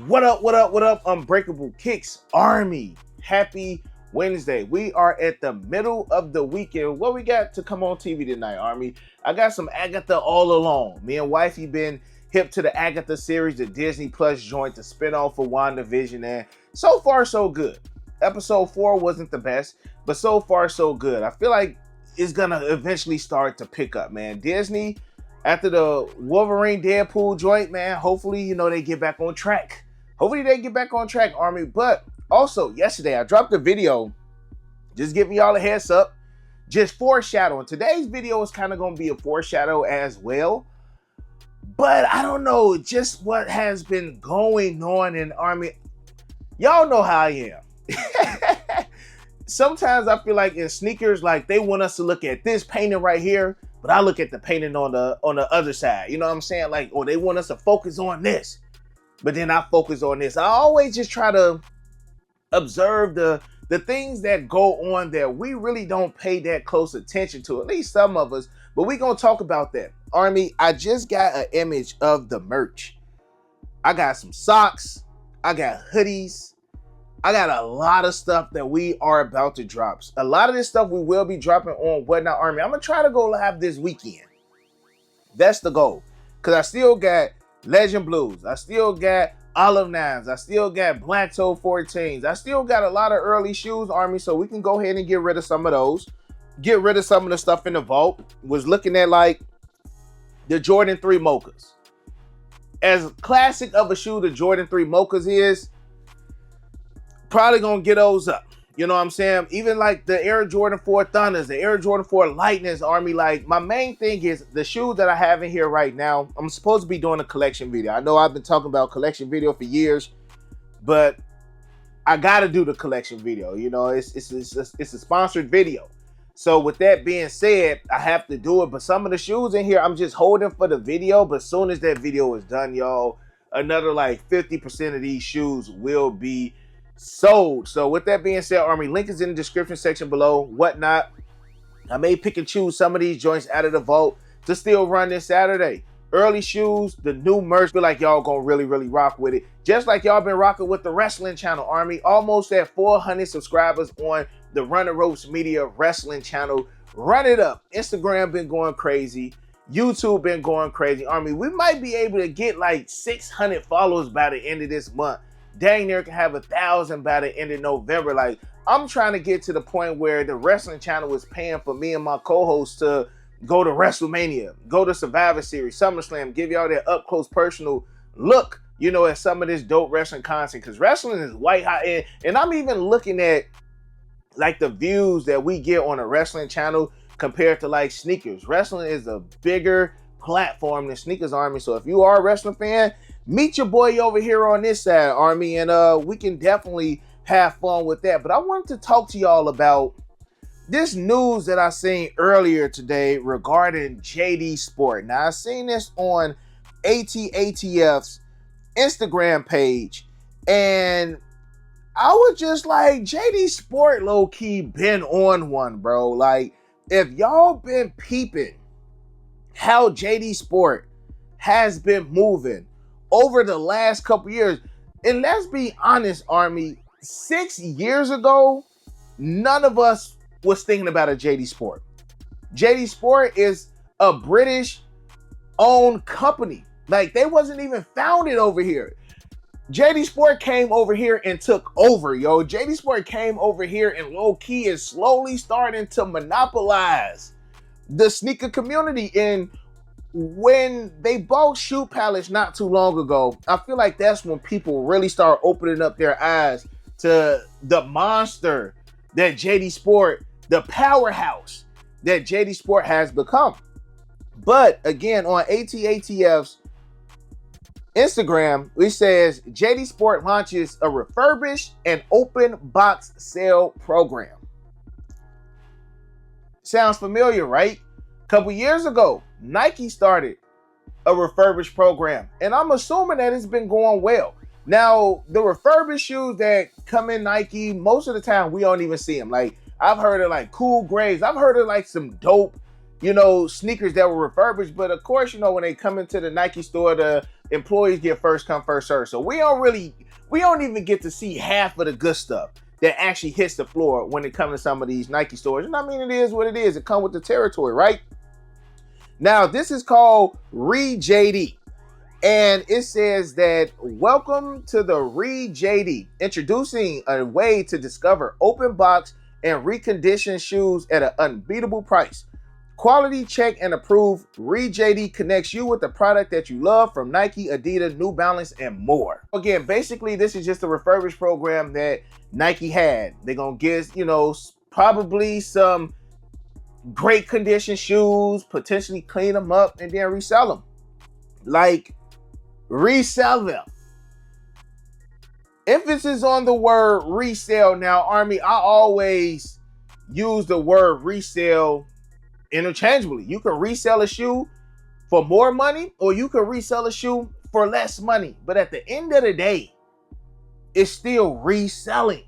What up, what up, what up, Unbreakable Kicks Army? Happy Wednesday. We are at the middle of the weekend. What we got to come on TV tonight, Army? I got some Agatha all along. Me and wifey been hip to the Agatha series, the Disney Plus joint, the spinoff for WandaVision, and so far so good. Episode 4 wasn't the best, but so far so good. I feel like it's gonna eventually start to pick up, man. Disney, after the Wolverine Deadpool joint, man, hopefully, they get back on track. Hopefully they get back on track, Army. But also, yesterday, I dropped a video, just giving y'all a heads up, just foreshadowing. Today's video is kind of going to be a foreshadow as well. But I don't know, just what has been going on in Army. Y'all know how I am. Sometimes I feel like in sneakers, like they want us to look at this painting right here, but I look at the painting on the other side. You know what I'm saying? Like, or they want us to focus on this, but then I focus on this. I always just try to observe the things that go on there. We really don't pay that close attention to, at least some of us, but we're going to talk about that. Army, I just got an image of the merch. I got some socks. I got hoodies. I got a lot of stuff that we are about to drop. A lot of this stuff we will be dropping on Whatnot Army. I'm going to try to go live this weekend. That's the goal. Because I still got Legend Blues. I still got Olive 9s. I still got Black Toe 14s. I still got a lot of early shoes, Army, so we can go ahead and get rid of some of those. Get rid of some of the stuff in the vault. Was looking at like the Jordan 3 Mochas. As classic of a shoe the Jordan 3 Mochas is, probably gonna get those up. You know what I'm saying? Even like the Air Jordan 4 Thunders, the Air Jordan 4 Lightnings, Army. Like, my main thing is the shoes that I have in here right now. I'm supposed to be doing a collection video. I know I've been talking about collection video for years, but I gotta do the collection video. It's a sponsored video. So with that being said, I have to do it. But some of the shoes in here, I'm just holding for the video. But as soon as that video is done, y'all, another like 50% of these shoes will be sold. So with that being said, Army, link is in the description section below. Whatnot, I may pick and choose some of these joints out of the vault to still run this Saturday. Early shoes, the new merch, feel like y'all gonna really rock with it, just like y'all been rocking with the wrestling channel, Army. Almost at 400 subscribers on the Run the Ropes Media wrestling channel. Run it up. Instagram been going crazy, YouTube been going crazy, Army. We might be able to get like 600 followers by the end of this month. Dang near can have 1,000 by the end of November. Like, I'm trying to get to the point where the wrestling channel is paying for me and my co-hosts to go to WrestleMania, go to Survivor Series, SummerSlam, give y'all that up close personal look, at some of this dope wrestling content. Because wrestling is white hot. And I'm even looking at like the views that we get on a wrestling channel compared to like sneakers. Wrestling is a bigger platform than sneakers, Army. So if you are a wrestling fan, meet your boy over here on this side, Army, and we can definitely have fun with that. But I wanted to talk to y'all about this news that I seen earlier today regarding JD Sport. Now, I seen this on ATATF's Instagram page, and I was just like, JD Sport low-key been on one, bro. Like, if y'all been peeping how JD Sport has been moving over the last couple years, and let's be honest, Army, 6 years ago, none of us was thinking about a JD Sport. JD Sport is a British-owned company. Like, they wasn't even founded over here. JD Sport came over here and took over, yo. JD Sport came over here and low-key is slowly starting to monopolize the sneaker community. And when they bought Shoe Palace not too long ago, I feel like that's when people really start opening up their eyes to the monster that JD Sport, the powerhouse that JD Sport has become. But again, on ATATF's Instagram, it says JD Sport launches a refurbished and open box sale program. Sounds familiar, right? A couple years ago, Nike started a refurbished program, and I'm assuming that it's been going well. Now, the refurbished shoes that come in Nike, most of the time we don't even see them. Like, I've heard of like Cool Grays. I've heard of like some dope, sneakers that were refurbished. But of course, when they come into the Nike store, the employees get first come, first serve. So we don't even get to see half of the good stuff that actually hits the floor when it comes to some of these Nike stores. And I mean, it is what it is. It comes with the territory, right? Now, this is called ReJD. And it says that, welcome to the ReJD, introducing a way to discover open box and reconditioned shoes at an unbeatable price. Quality check and approved. ReJD connects you with the product that you love from Nike, Adidas, New Balance, and more. Again, basically, this is just a refurbished program that Nike had. They're going to get, probably some great condition shoes, potentially clean them up, and then resell them. Like, resell them. Emphasis on the word resale. Now, Army, I always use the word resale interchangeably. You can resell a shoe for more money, or you can resell a shoe for less money. But at the end of the day, it's still reselling.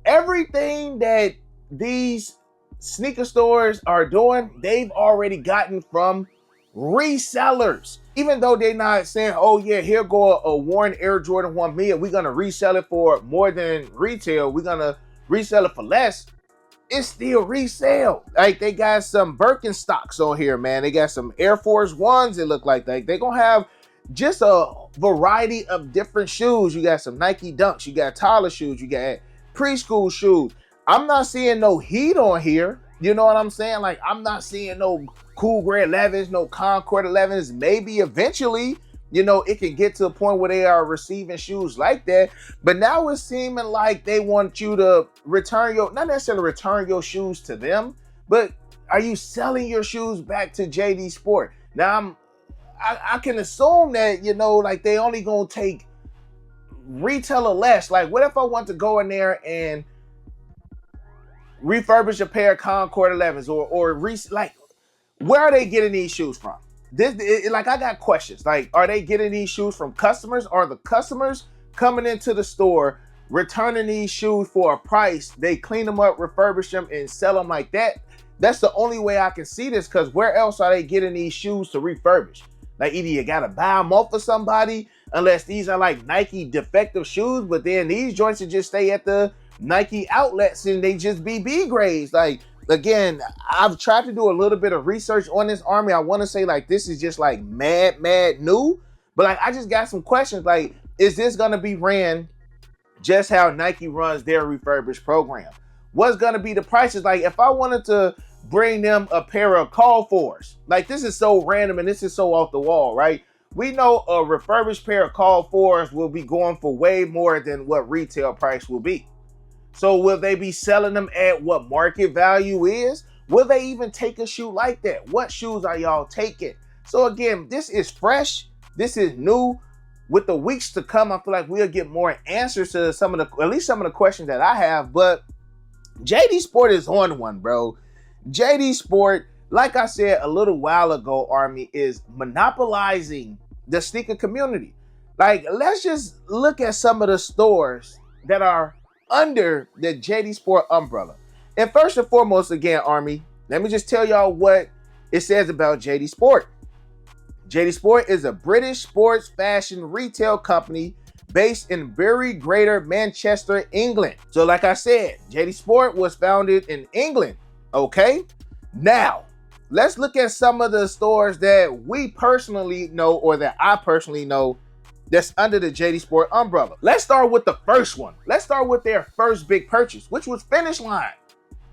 Everything that these sneaker stores are doing, they've already gotten from resellers. Even though they're not saying, oh yeah, here go a worn Air Jordan 1 million, we're gonna resell it for more than retail, we're gonna resell it for less, it's still resale. Like, they got some Birkenstocks on here, man. They got some Air Force Ones, it look like. They're gonna have just a variety of different shoes. You got some Nike Dunks, you got Tyler shoes, you got preschool shoes. I'm not seeing no Heat on here. You know what I'm saying? Like, I'm not seeing no Cool Gray 11s, no Concord 11s. Maybe eventually, it can get to a point where they are receiving shoes like that. But now it's seeming like they want you to not necessarily return your shoes to them, but are you selling your shoes back to JD Sport? Now, I can assume that, like, they only gonna take retail or less. Like, what if I want to go in there and refurbish a pair of Concord 11s where are they getting these shoes from? I got questions. Like, are they getting these shoes from customers? Are the customers coming into the store, returning these shoes for a price? They clean them up, refurbish them, and sell them like that? That's the only way I can see this, because where else are they getting these shoes to refurbish? Like, either you got to buy them off of somebody, unless these are like Nike defective shoes, but then these joints will just stay at the Nike outlets and they just be B grades. Like, again, I've tried to do a little bit of research on this, Army. I want to say, like, this is just like mad new, but like, I just got some questions. Like, is this going to be ran just how Nike runs their refurbished program? What's going to be the prices? Like, if I wanted to bring them a pair of Call 4s, like, this is so random and this is so off the wall, right? We know a refurbished pair of Call 4s will be going for way more than what retail price will be. So will they be selling them at what market value is? Will they even take a shoe like that? What shoes are y'all taking? So again, this is fresh. This is new. With the weeks to come, I feel like we'll get more answers to at least some of the questions that I have. But JD Sport is on one, bro. JD Sport, like I said a little while ago, Army, is monopolizing the sneaker community. Like, let's just look at some of the stores that are under the JD Sport umbrella. And first and foremost, again, Army, let me just tell y'all what it says about JD Sport. JD Sport is a British sports fashion retail company based in Bury, Greater Manchester, England. So like I said, JD Sport was founded in England, okay? Now, let's look at some of the stores that we personally know, or that I personally know, that's under the JD Sport umbrella. Let's start with the first one. Let's start with their first big purchase, which was Finish Line.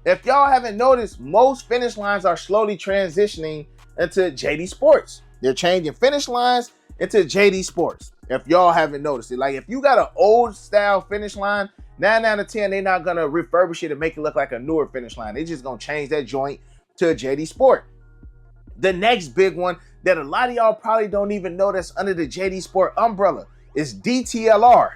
If y'all haven't noticed, most Finish Lines are slowly transitioning into JD Sports. They're changing Finish Lines into JD Sports. If y'all haven't noticed it, like, if you got an old style Finish Line, 9 out of 10, they're not gonna refurbish it and make it look like a newer Finish Line. They're just gonna change that joint to a JD Sport. The next big one that a lot of y'all probably don't even know that's under the JD Sport umbrella is DTLR.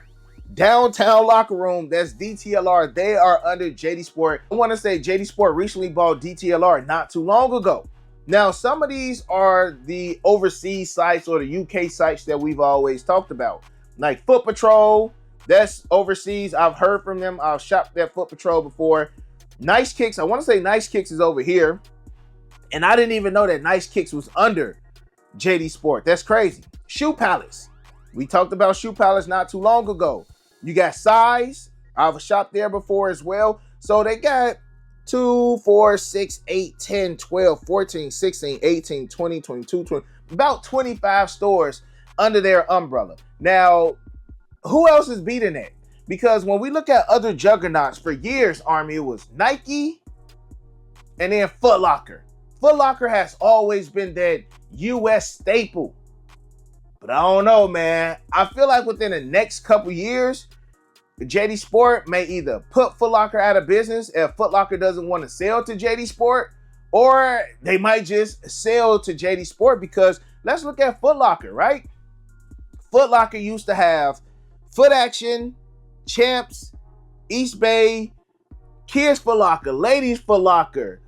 Downtown Locker Room, that's DTLR. They are under JD Sport. I want to say JD Sport recently bought DTLR not too long ago. Now, some of these are the overseas sites or the UK sites that we've always talked about. Like Foot Patrol, that's overseas. I've heard from them. I've shopped at Foot Patrol before. Nice Kicks, I want to say Nice Kicks is over here. And I didn't even know that Nice Kicks was under JD Sport. That's crazy. Shoe Palace. We talked about Shoe Palace not too long ago. You got Size. I've shopped there before as well. So they got 2, 4, 6, 8, 10, 12, 14, 16, 18, 20, 22, 20, about 25 stores under their umbrella. Now, who else is beating that? Because when we look at other juggernauts for years, Army, it was Nike and then Foot Locker. Foot Locker has always been that U.S. staple. But I don't know, man. I feel like within the next couple years, JD Sport may either put Foot Locker out of business if Foot Locker doesn't want to sell to JD Sport, or they might just sell to JD Sport because let's look at Foot Locker, right? Foot Locker used to have Foot Action, Champs, East Bay, Kids Foot Locker, Ladies Foot Locker.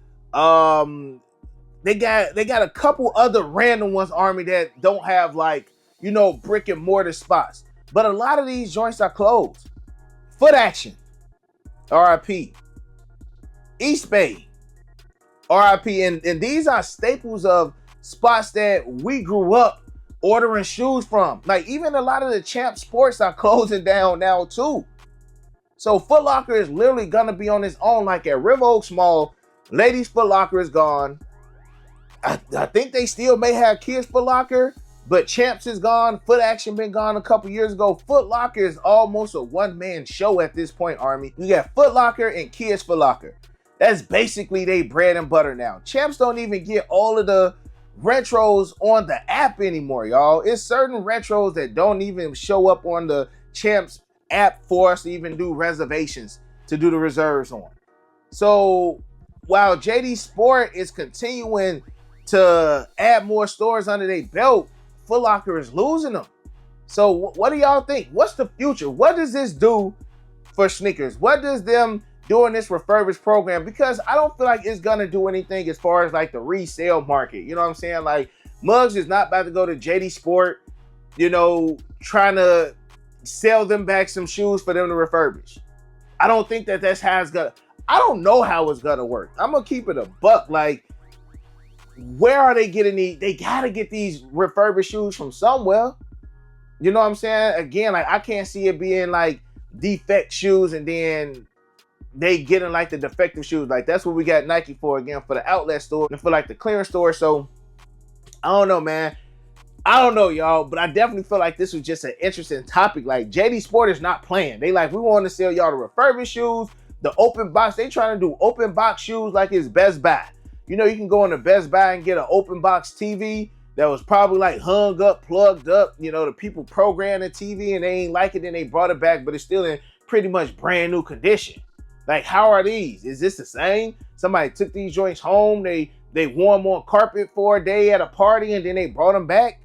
They got a couple other random ones, Army, that don't have like, you know, brick and mortar spots. But a lot of these joints are closed. Foot Action, RIP. East Bay, RIP. And these are staples of spots that we grew up ordering shoes from. Like even a lot of the Champ Sports are closing down now too. So Foot Locker is literally gonna be on its own. Like at River Oaks Mall, Ladies Foot Locker is gone. I think they still may have Kids Foot Locker, but Champs is gone. Foot Action been gone a couple years ago. Foot Locker is almost a one-man show at this point, Army. You got Foot Locker and Kids Foot Locker. That's basically they bread and butter now. Champs don't even get all of the retros on the app anymore, y'all. It's certain retros that don't even show up on the Champs app for us to even do reservations to do the reserves on. So while JD Sport is continuing to add more stores under their belt, Foot Locker is losing them. So what do y'all think? What's the future? What does this do for sneakers? What does them doing this refurbished program? Because I don't feel like it's gonna do anything as far as like the resale market. You know what I'm saying? Like Muggs is not about to go to JD Sport, you know, trying to sell them back some shoes for them to refurbish. I don't think that that's how it's gonna. I don't know how it's gonna work. I'm gonna keep it a buck. Like, where are they getting these? They gotta get these refurbished shoes from somewhere. You know what I'm saying? Again, like I can't see it being like defect shoes and then they getting like the defective shoes. Like that's what we got Nike for again, for the outlet store and for like the clearance store. So I don't know, man. I don't know, y'all, but I definitely feel like this was just an interesting topic. Like JD Sport is not playing. They like, we want to sell y'all the refurbished shoes, the open box. They trying to do open box shoes like it's Best Buy. You know, you can go into Best Buy and get an open box TV that was probably like hung up, plugged up. You know, the people programmed the TV and they ain't like it, then they brought it back, but it's still in pretty much brand new condition. Like, how are these? Is this the same? Somebody took these joints home, they wore them on carpet for a day at a party, and then they brought them back?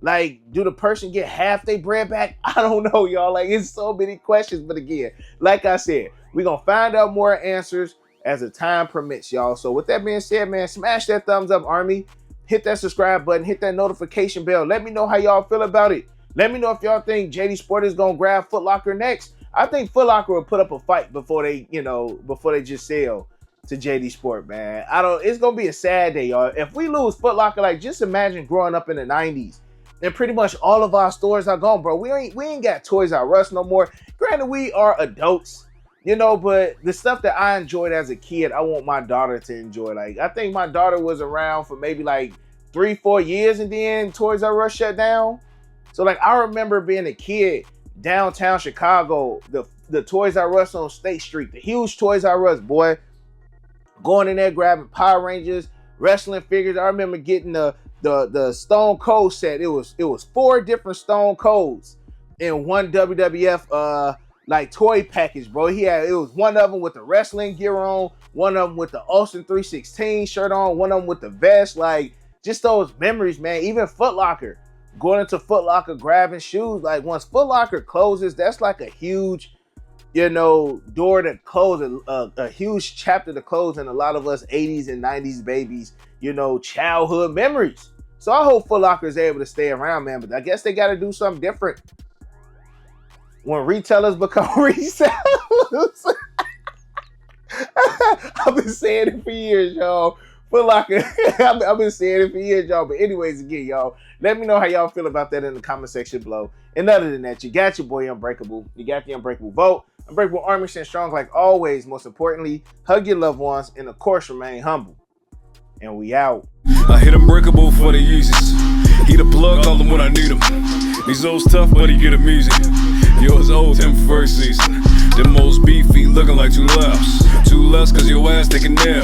Like, do the person get half their bread back? I don't know, y'all. Like, it's so many questions. But again, like I said, we're going to find out more answers as the time permits, y'all. So with that being said, man, smash that thumbs up, Army. Hit that subscribe button. Hit that notification bell. Let me know how y'all feel about it. Let me know if y'all think JD Sport is going to grab Foot Locker next. I think Foot Locker will put up a fight before they, you know, before they just sell to JD Sport, man. It's going to be a sad day, y'all. If we lose Foot Locker, like, just imagine growing up in the 90s. And pretty much all of our stores are gone, bro. We ain't got Toys R Us no more. Granted, we are adults, you know, but the stuff that I enjoyed as a kid, I want my daughter to enjoy. Like, I think my daughter was around for maybe like 3-4 years, and then Toys R Us shut down. So, like, I remember being a kid downtown Chicago, the Toys R Us on State Street, the huge Toys R Us, boy. Going in there, grabbing Power Rangers, wrestling figures. I remember getting the Stone Cold set. It was 4 different Stone Colds in one WWF like toy package, bro. It was one of them with the wrestling gear on, one of them with the Austin 316 shirt on, one of them with the vest. Like, just those memories, man. Even Foot Locker, going into Foot Locker, grabbing shoes. Like, once Foot Locker closes, that's like a huge, you know, door to close, a huge chapter to close in a lot of us 80s and 90s babies, you know, childhood memories. So I hope Foot Locker is able to stay around, man. But I guess they got to do something different when retailers become resellers. I've been saying it for years, y'all. Foot Locker. I've been saying it for years, y'all. But anyways, again, y'all, let me know how y'all feel about that in the comment section below. And other than that, you got your boy Unbreakable. You got the Unbreakable vote. Unbreakable Army, stand strong like always. Most importantly, hug your loved ones and of course remain humble. And we out. I hit Unbreakable for the uses. He the plug, call him when I need him. These old's tough, but he get him easy. Yours old, him first season. Them most beefy, looking like two laughs. Two less, cause your ass taking nail.